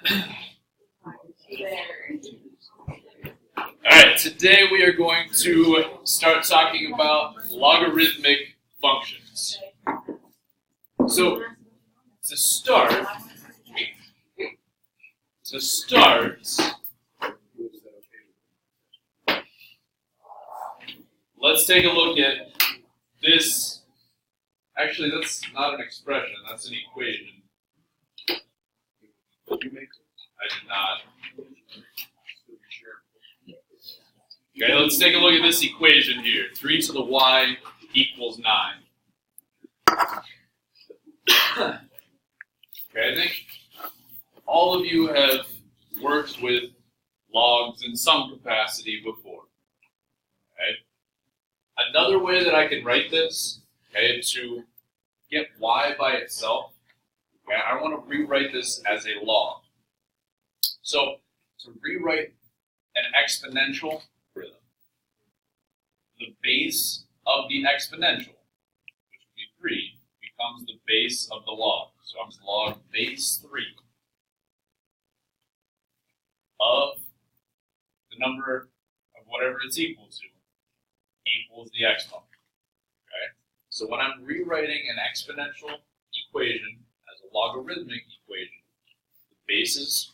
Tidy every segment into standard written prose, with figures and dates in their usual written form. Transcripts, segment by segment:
Alright, today we are going to start talking about logarithmic functions. So, to start, let's take a look at this. Actually, that's not an expression, that's an equation. I did not. Okay, let's take a look at this equation here. 3 to the y equals 9. Okay, I think all of you have worked with logs in some capacity before. Okay? Another way that I can write this, okay, to get y by itself, okay, I want to rewrite this as a log. So, to rewrite an exponential rhythm, the base of the exponential, which would be 3, becomes the base of the log. So I'm log base 3 of the number of whatever it's equal to equals the exponent. Okay? So when I'm rewriting an exponential equation as a logarithmic equation, the bases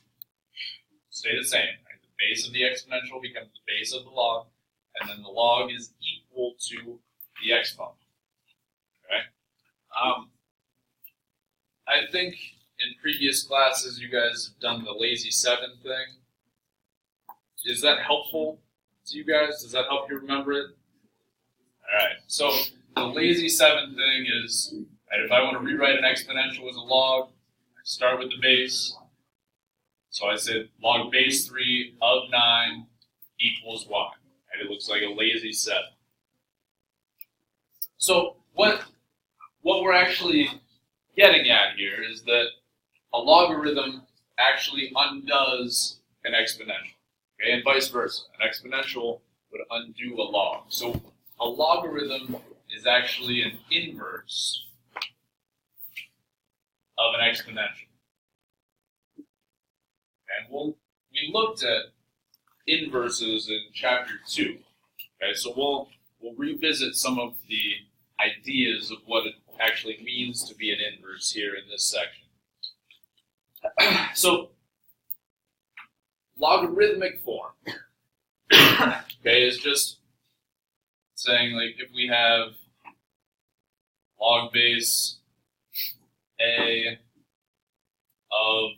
stay the same. Right? The base of the exponential becomes the base of the log, and then the log is equal to the exponent. Okay? I think in previous classes you guys have done the lazy 7 thing. Is that helpful to you guys? Does that help you remember it? Alright, so the lazy 7 thing is, right, if I want to rewrite an exponential as a log, I start with the base. So I said log base 3 of 9 equals y. And it looks like a lazy 7. So what we're actually getting at here is that a logarithm actually undoes an exponential, okay, and vice versa. An exponential would undo a log. So a logarithm is actually an inverse of an exponential. And we looked at inverses in chapter 2. Okay, so we'll revisit some of the ideas of what it actually means to be an inverse here in this section. So, logarithmic form, okay, is just saying, like, if we have log base a of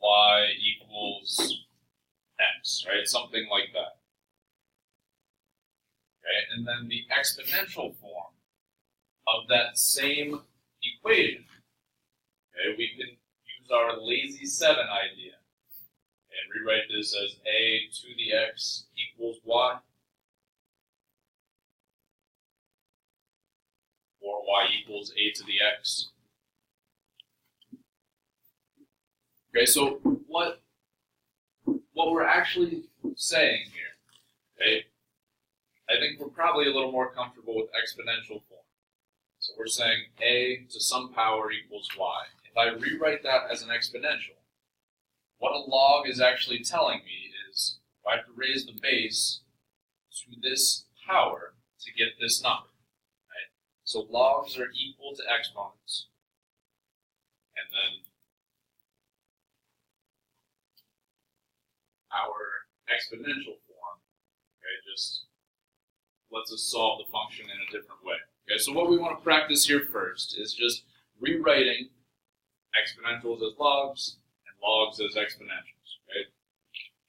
y equals x, right? Something like that. Okay, and then the exponential form of that same equation, okay, we can use our lazy 7 idea and rewrite this as a to the x equals y, or y equals a to the x. Okay, so what we're actually saying here, okay, I think we're probably a little more comfortable with exponential form. So we're saying a to some power equals y. If I rewrite that as an exponential, what a log is actually telling me is I have to raise the base to this power to get this number. Right? So logs are equal to exponents. And then our exponential form, okay, just lets us solve the function in a different way. Okay, so what we want to practice here first is just rewriting exponentials as logs and logs as exponentials. Okay?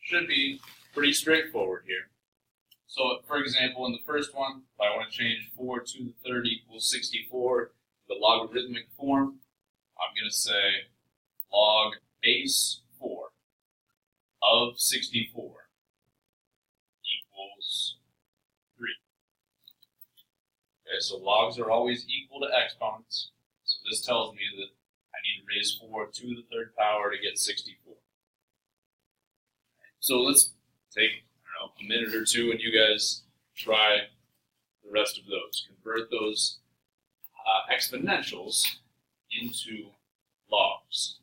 Should be pretty straightforward here. So, for example, in the first one, if I want to change 4 to the third equals 64 to the logarithmic form, I'm going to say log base 4 of 64 equals 3. Okay, so logs are always equal to exponents. So this tells me that I need to raise 4 to the third power to get 64. So let's take, a minute or two and you guys try the rest of those. Convert those exponentials into logs.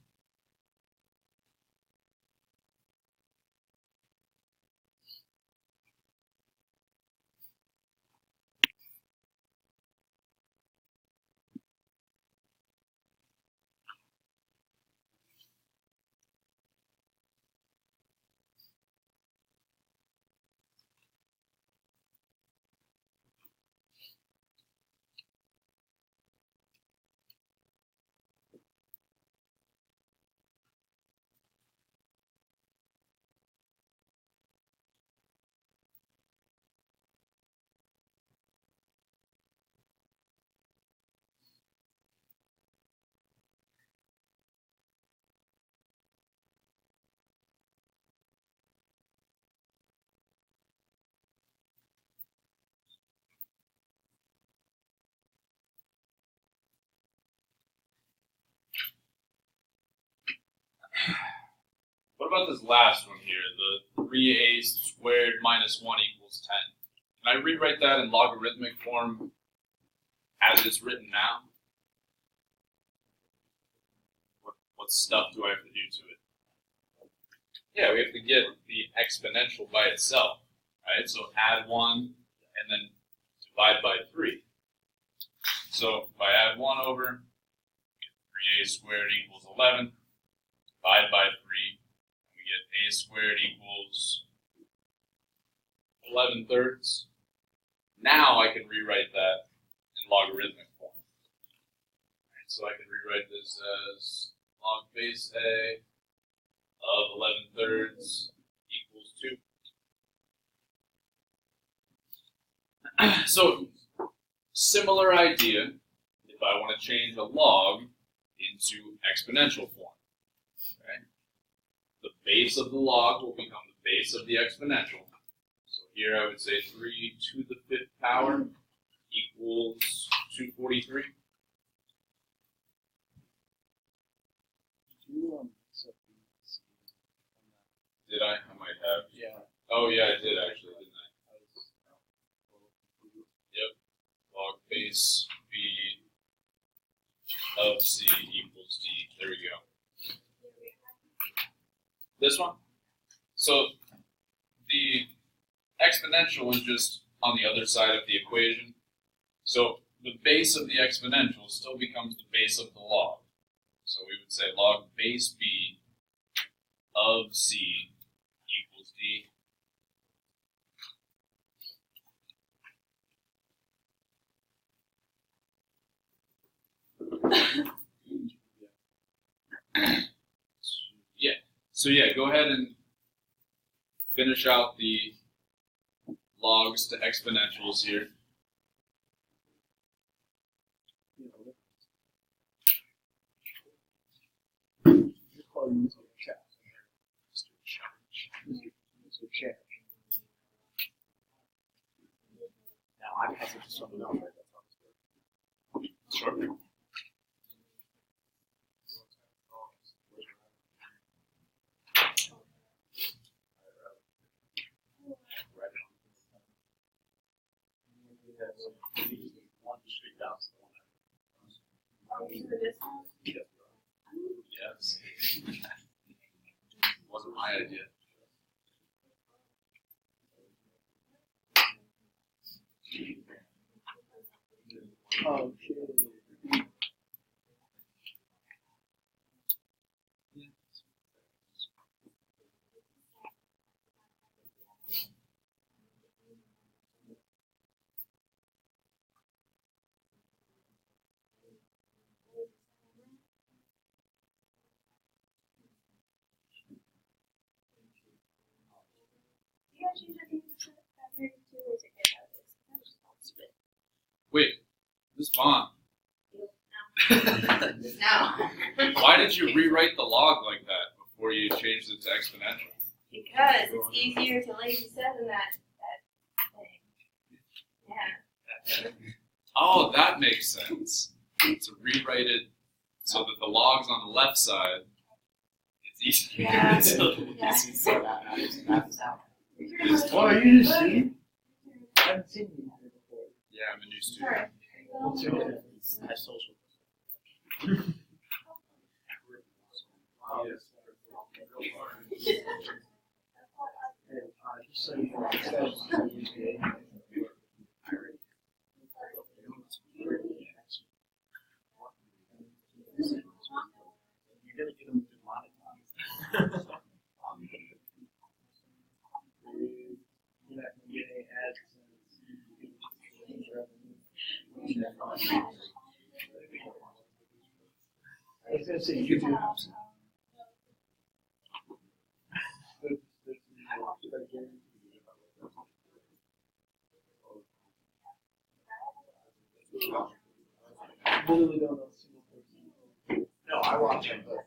about this last one here, the 3a squared minus 1 equals 10? Can I rewrite that in logarithmic form as it's written now? What stuff do I have to do to it? Yeah, we have to get the exponential by itself, right? So add 1 and then divide by 3. So if I add 1 over, 3a squared equals 11, divide by 3, we get a squared equals 11 thirds. Now I can rewrite that in logarithmic form. Right, so I can rewrite this as log base a of 11 thirds equals 2. So, similar idea if I want to change a log into exponential form. Okay? The base of the log will become the base of the exponential. So here I would say 3 to the 5th power equals 243. Did I? I might have. Yeah. Oh yeah, I did actually, didn't I? Yep. Log base b of c equals d. There we go. This one? So the exponential is just on the other side of the equation. So the base of the exponential still becomes the base of the log. So we would say log base b of c equals d. So go ahead and finish out the logs to exponentials here. Now I pass it to someone else. Sure. Yes. Wasn't my idea. Oh, shit. Wait, Ms. Vaughn. No. Why did you rewrite the log like that before you changed it to exponential? Because it's easier to lazy set than that thing. Yeah. Oh, that makes sense. To rewrite it so that the log's on the left side, it's easier. Yeah. Oh, you just see? I haven't seen you here before. Yeah, I'm a new student. Sorry. What's your name? I social. Just so you know, you're gonna get them demonetized. You're not gonna get any ads. I was gonna say YouTube. Literally don't know a single person. No, I watch it, but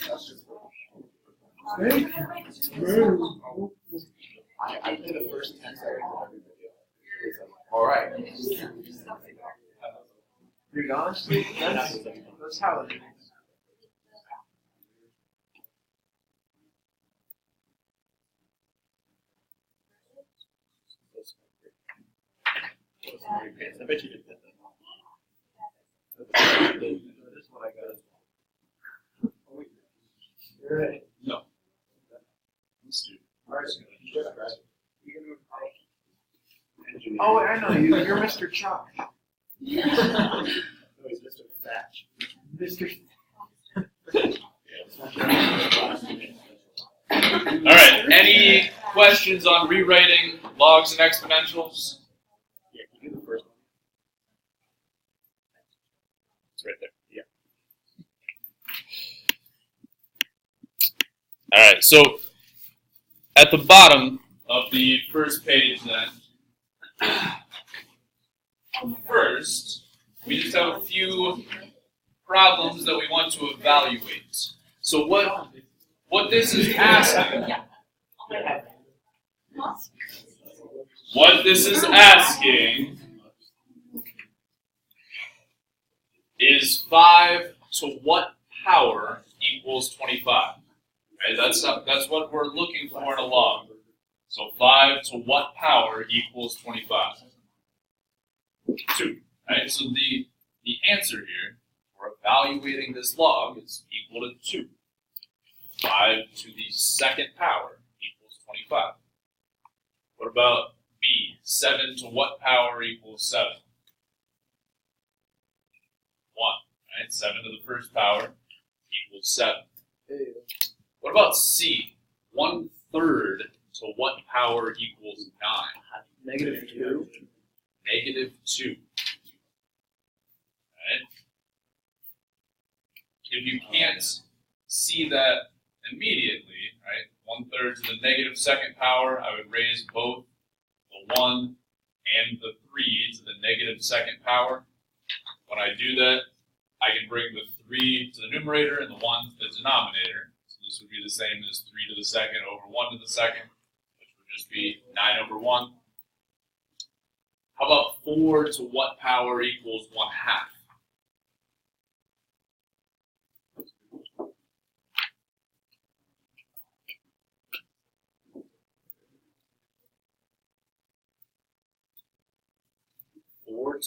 that's just. Hey, I did the first 10 seconds of every video. All right. Dude, honestly, that's how it is. I bet you did that. This is what I got. You're right. No. Let's do. Oh, I know you. You're Mr. Chalk. No, he's Mr. Thatch. Mr. All right. Any questions on rewriting logs and exponentials? Yeah, can you do the first one? It's right there. Yeah. All right. So at the bottom of the first page, then, first we just have a few problems that we want to evaluate. So what this is asking. What this is asking is 5 to what power equals 25. Right? That's what we're looking for in a log. So 5 to what power equals 25? 2. Right? So the answer here for evaluating this log is equal to 2. 5 to the second power equals 25. What about B? 7 to what power equals 7? 1. Right? 7 to the first power equals 7. What about C? 1/3 to what power equals 9? -2. -2. Right? If you can't see that immediately, right? 1/3 to the negative second power, I would raise both the 1 and the 3 to the negative second power. When I do that, I can bring the 3 to the numerator and the 1 to the denominator. So this would be the same as 3 to the second over 1 to the second, which would just be 9/1. How about 4 to what power equals 1/2?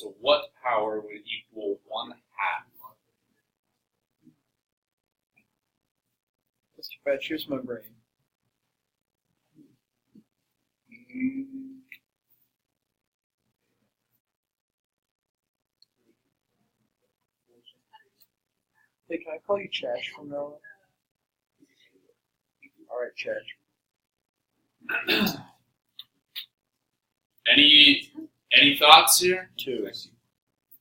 To what power would equal 1/2? Mr. Fetch, here's my brain. Hey, can I call you Chash from now on? Alright, Chash. Any thoughts here? 2.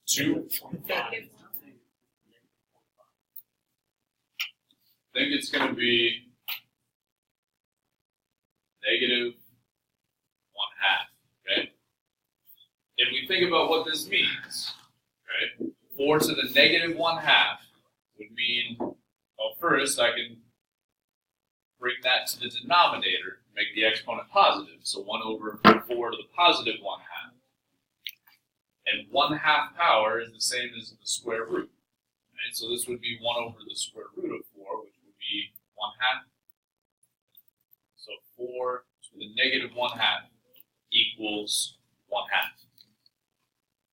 2. I think it's going to be -1/2. Okay. If we think about what this means, right? 4 to the -1/2 would mean, well, first I can bring that to the denominator, make the exponent positive. So 1/4 to the positive 1/2. And 1/2 power is the same as the square root. Right? So this would be 1 over the square root of 4, which would be 1/2. So 4 to the -1/2 equals 1/2.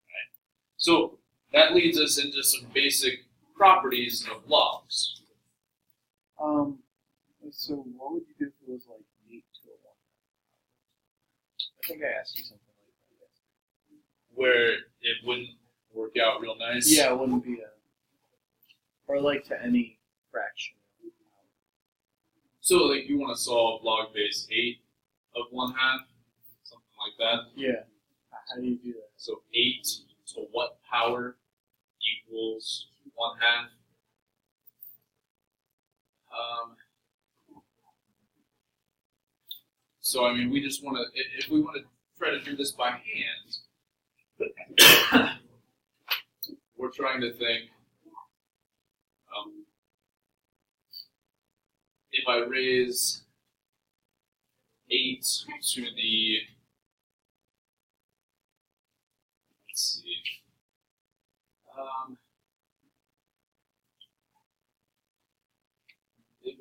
Right? So that leads us into some basic properties of logs. So what would you do if it was like 8 to a 1? I think I asked you something like that. Where it wouldn't work out real nice. Yeah, it wouldn't be or like to any fraction. So like you want to solve log base 8 of 1/2, something like that. Yeah. How do you do that? So 8 to what power equals 1/2? So I mean, we just want to, if we want to try to do this by hand, we're trying to think, if I raise 8 to the, let's see, it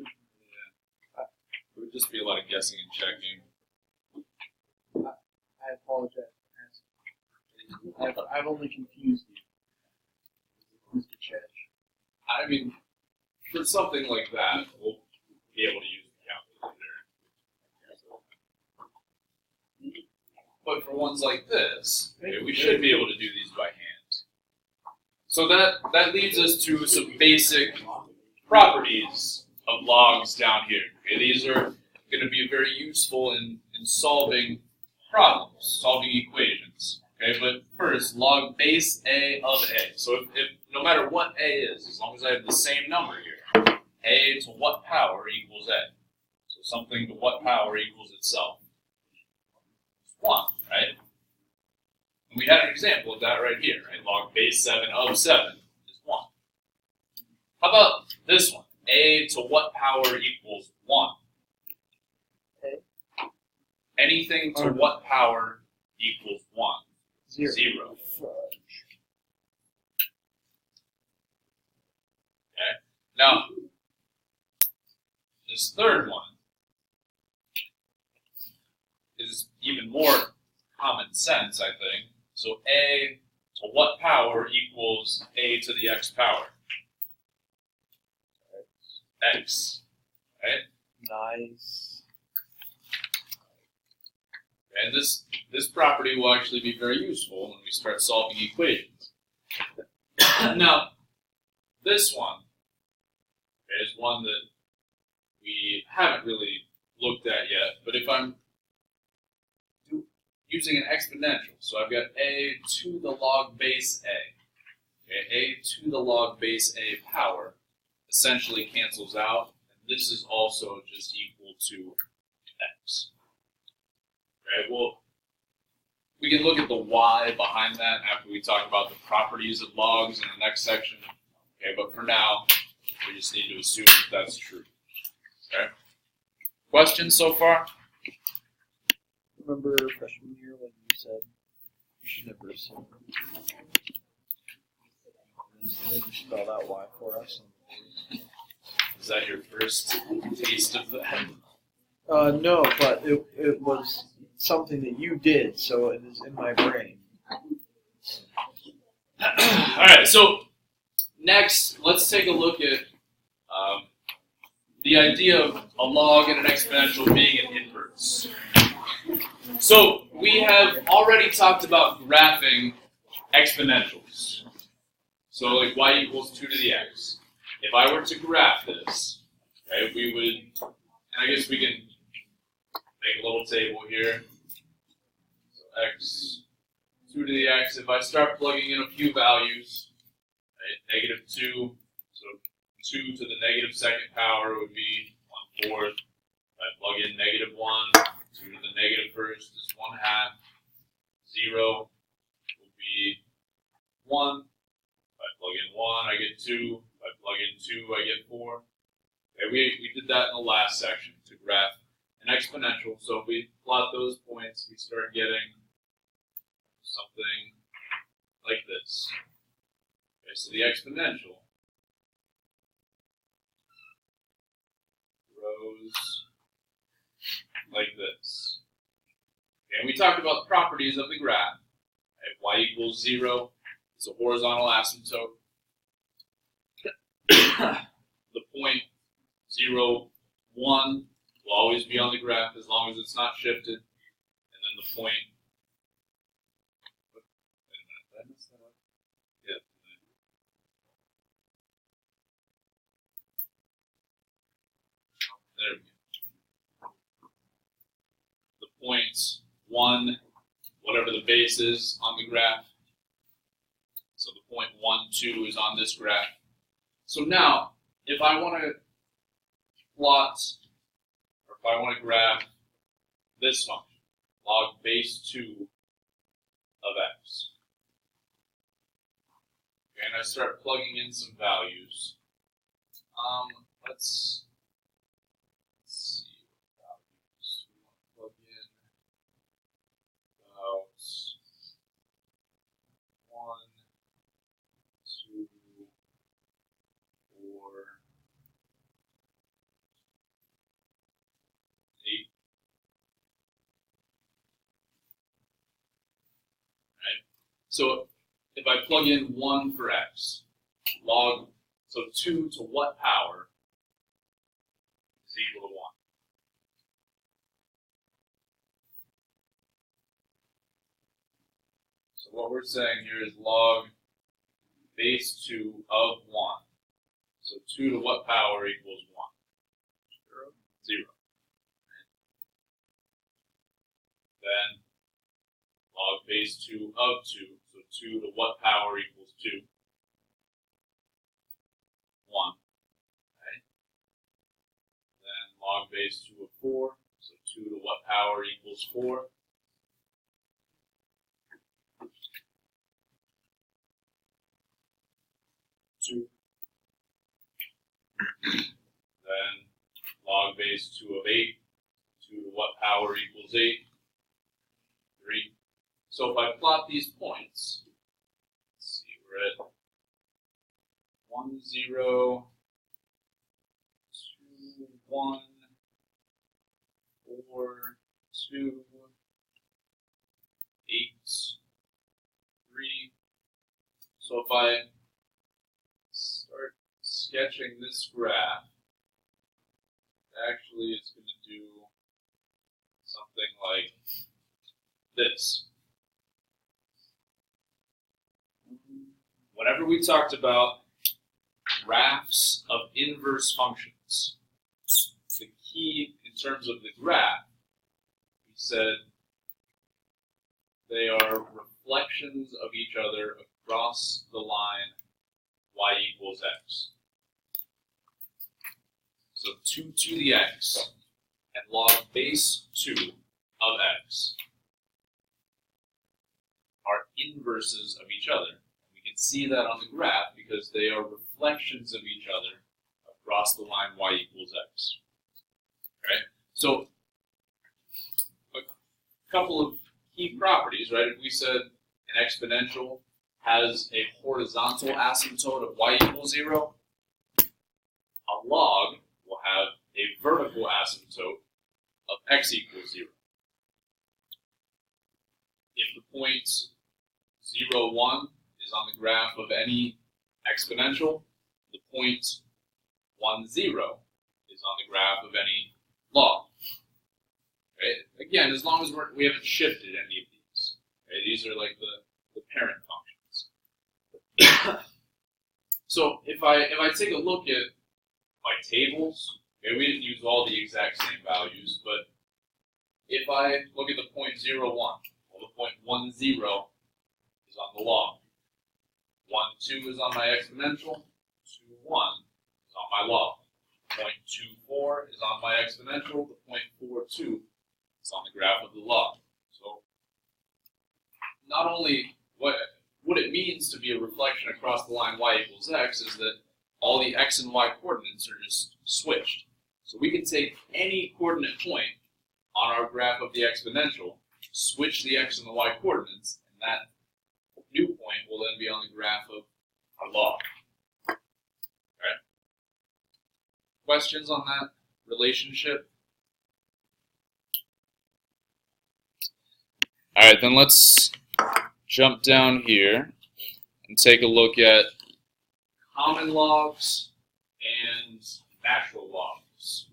would just be a lot of guessing and checking. I apologize. I've only confused you, Mr. Chach. I mean, for something like that, we'll be able to use the calculator. But for ones like this, okay, we should be able to do these by hand. So that leads us to some basic properties of logs down here. Okay, these are going to be very useful in solving problems, solving equations. Okay, but first, log base A of A. So if no matter what A is, as long as I have the same number here, A to what power equals A? So something to what power equals itself? 1, right? And we had an example of that right here, right? Log base 7 of 7 is 1. How about this one? A to what power equals 1? A. Anything to what power equals 1? 0. 0. Okay. Now, this third one is even more common sense, I think. So A to what power equals A to the x power? X. Right? Nice. And this property will actually be very useful when we start solving equations. Now, this one is one that we haven't really looked at yet, but if I'm using an exponential, so I've got A to the log base A. Okay, A to the log base A power essentially cancels out, and this is also just equal to x. Okay, well, we can look at the why behind that after we talk about the properties of logs in the next section. Okay, but for now, we just need to assume that that's true. Okay. Questions so far? Remember freshman year when you said you should never assume? And then you spelled out why for us. Is that your first taste of that? No, but it was something that you did, so it is in my brain. All right, so next, let's take a look at the idea of a log and an exponential being an inverse. So we have already talked about graphing exponentials. So like y equals 2 to the x. If I were to graph this, okay, we would, and I guess we can make a little table here. So x, 2 to the x. If I start plugging in a few values, right, -2, so 2 to the negative second power would be 1/4. If I plug in -1, 2 to the negative first is 1/2. 0 will be 1. If I plug in 1, I get 2. If I plug in 2, I get 4. Okay, we did that in the last section to graph an exponential. So if we plot those points, we start getting something like this. Okay, so the exponential grows like this. Okay, and we talked about the properties of the graph. Okay, y equals 0 is a horizontal asymptote. The point 0, 1 will always be on the graph as long as it's not shifted. And then the point, wait a minute, did I mess that up? Yeah. There we go. The points 1, whatever the base is on the graph. So the point 1, 2 is on this graph. So now, if I want to plot, or if I want to graph this function, log base 2 of x, okay, and I start plugging in some values, let's see what values we want to plug in. About 1, 2, 4, 8. Right? So if I plug in 1 for x, log, so 2 to what power is equal to 1? So what we're saying here is log base 2 of 1. So 2 to what power equals 1? 0. Then log base 2 of 2. So 2 to what power equals 2? 1. Okay. Then log base 2 of 4. So 2 to what power equals 4? 2. Then log base 2 of 8. 2 to what power equals 8? 3. So if I plot these points, let's see, we're at 1, 0, 2, 1, 4, 2, 8, 3. So if I start sketching this graph, actually it's going to do something like this. Whenever we talked about graphs of inverse functions, the key in terms of the graph, we said they are reflections of each other across the line y equals x. So 2 to the x and log base 2 of x are inverses of each other. We can see that on the graph because they are reflections of each other across the line y equals x. Right? So a couple of key properties, right? If we said an exponential has a horizontal asymptote of y equals 0, a log will have a vertical asymptote of x equals 0. If the point 0, 1 is on the graph of any exponential, the point 1, 0 is on the graph of any log. Right? Again, as long as we haven't shifted any of these. Right? These are like the parent functions. So if I take a look at my tables, okay, we didn't use all the exact same values, but if I look at the point 0, 1, well, the point 1, 0 is on the log. 1, 2 is on my exponential. 2, 1 is on my log. Point 2, 4 is on my exponential. The point 4, 2 is on the graph of the log. So not only what it means to be a reflection across the line y equals x is that all the x and y coordinates are just switched. So we can take any coordinate point on our graph of the exponential, switch the x and the y coordinates, and that new point will then be on the graph of our log. Right? Questions on that relationship? All right, then let's jump down here and take a look at common logs and natural logs.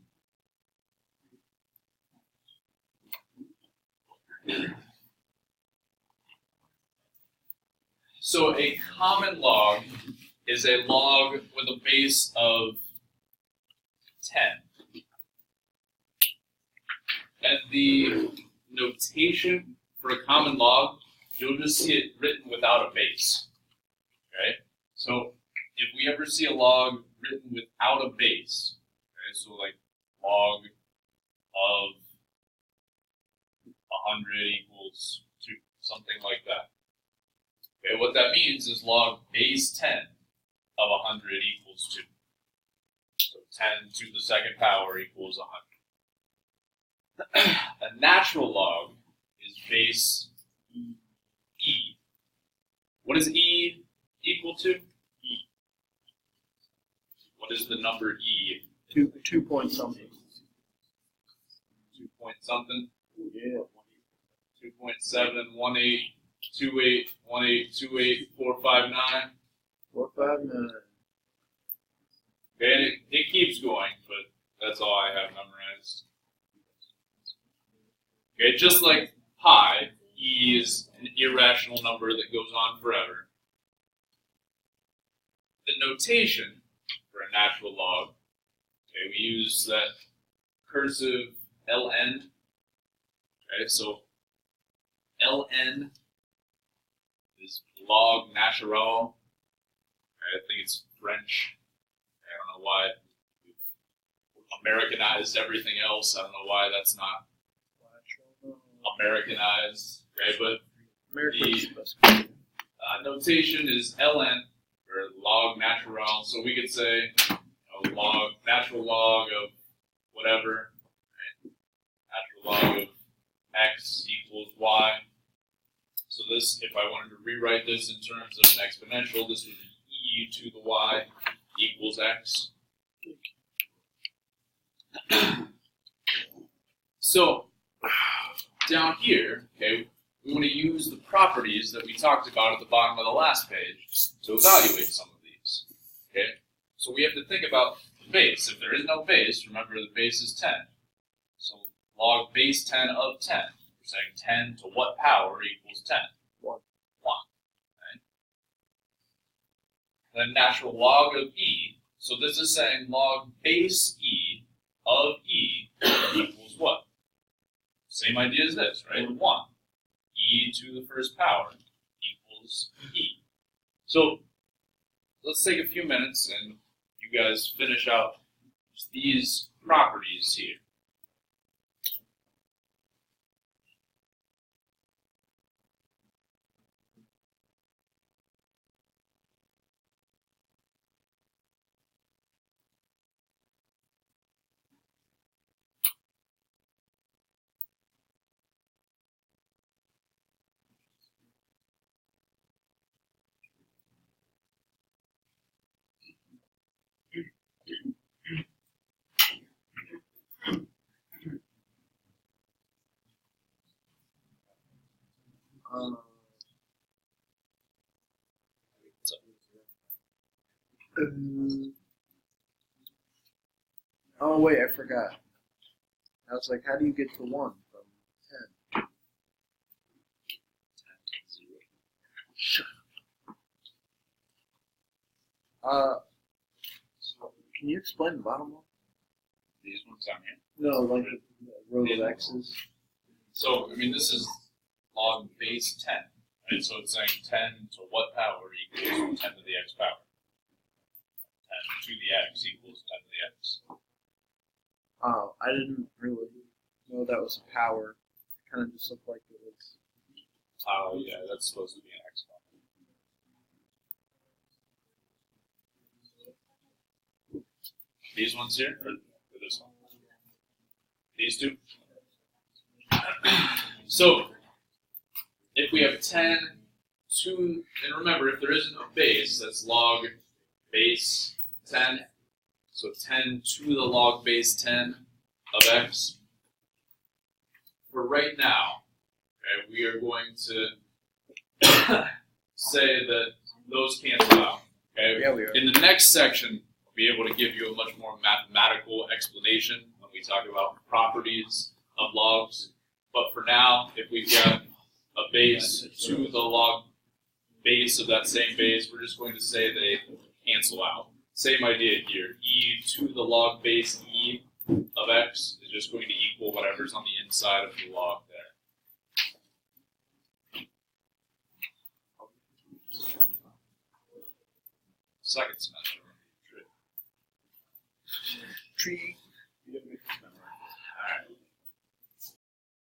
So a common log is a log with a base of 10. And the notation for a common log, you'll just see it written without a base. Okay? So if we ever see a log written without a base, okay, so like log of 100 equals 2, something like that. Okay, what that means is log base 10 of 100 equals 2. So 10 to the second power equals 100. A natural log is base E. What is E equal to? E. What is the number E? 2 point something. 2 point something? Yeah. 2.718 281828459. 459. Okay, and it keeps going, but that's all I have memorized. Okay, just like pi, e is an irrational number that goes on forever. The notation for a natural log, okay, we use that cursive ln. Okay, so ln is log natural. Okay, I think it's French. I don't know why we've Americanized everything else. I don't know why that's not Americanized. Okay, but the notation is ln, or log natural. So we could say log, natural log of whatever, right? Natural log of x equals y. So this, if I wanted to rewrite this in terms of an exponential, this would be e to the y equals x. So down here, okay, we want to use the properties that we talked about at the bottom of the last page to evaluate some of these. Okay, so we have to think about the base. If there is no base, remember the base is 10. So log base 10 of 10. We're saying 10 to what power equals 10? 1. 1. Okay. Then natural log of e. So this is saying log base e of e equals what? Same idea as this, right? 1. E to the first power equals e. So let's take a few minutes and you guys finish out these properties here. Oh wait, I forgot. I was like, how do you get to 1 from 10? Shut up. Can you explain the bottom one? These ones down here. No, like the row of x's. So, I mean, this is log base 10, right? So it's saying 10 to what power equals 10 to the x power? 10 to the x equals 10 to the x. Oh, I didn't really know that was a power. It kind of just looked like it was. Oh, yeah, that's supposed to be an x power. These ones here, or this one? These two? So, if we have 10 to, and remember, if there isn't a base, that's log base 10. So 10 to the log base 10 of x. For right now, okay, we are going to say that those cancel out. Okay? Yeah, we are. In the next section, I'll be able to give you a much more mathematical explanation when we talk about properties of logs. But for now, if we've got a base to the log base of that same base, we're just going to say they cancel out. Same idea here. E to the log base e of x is just going to equal whatever's on the inside of the log there. Second semester. Tree.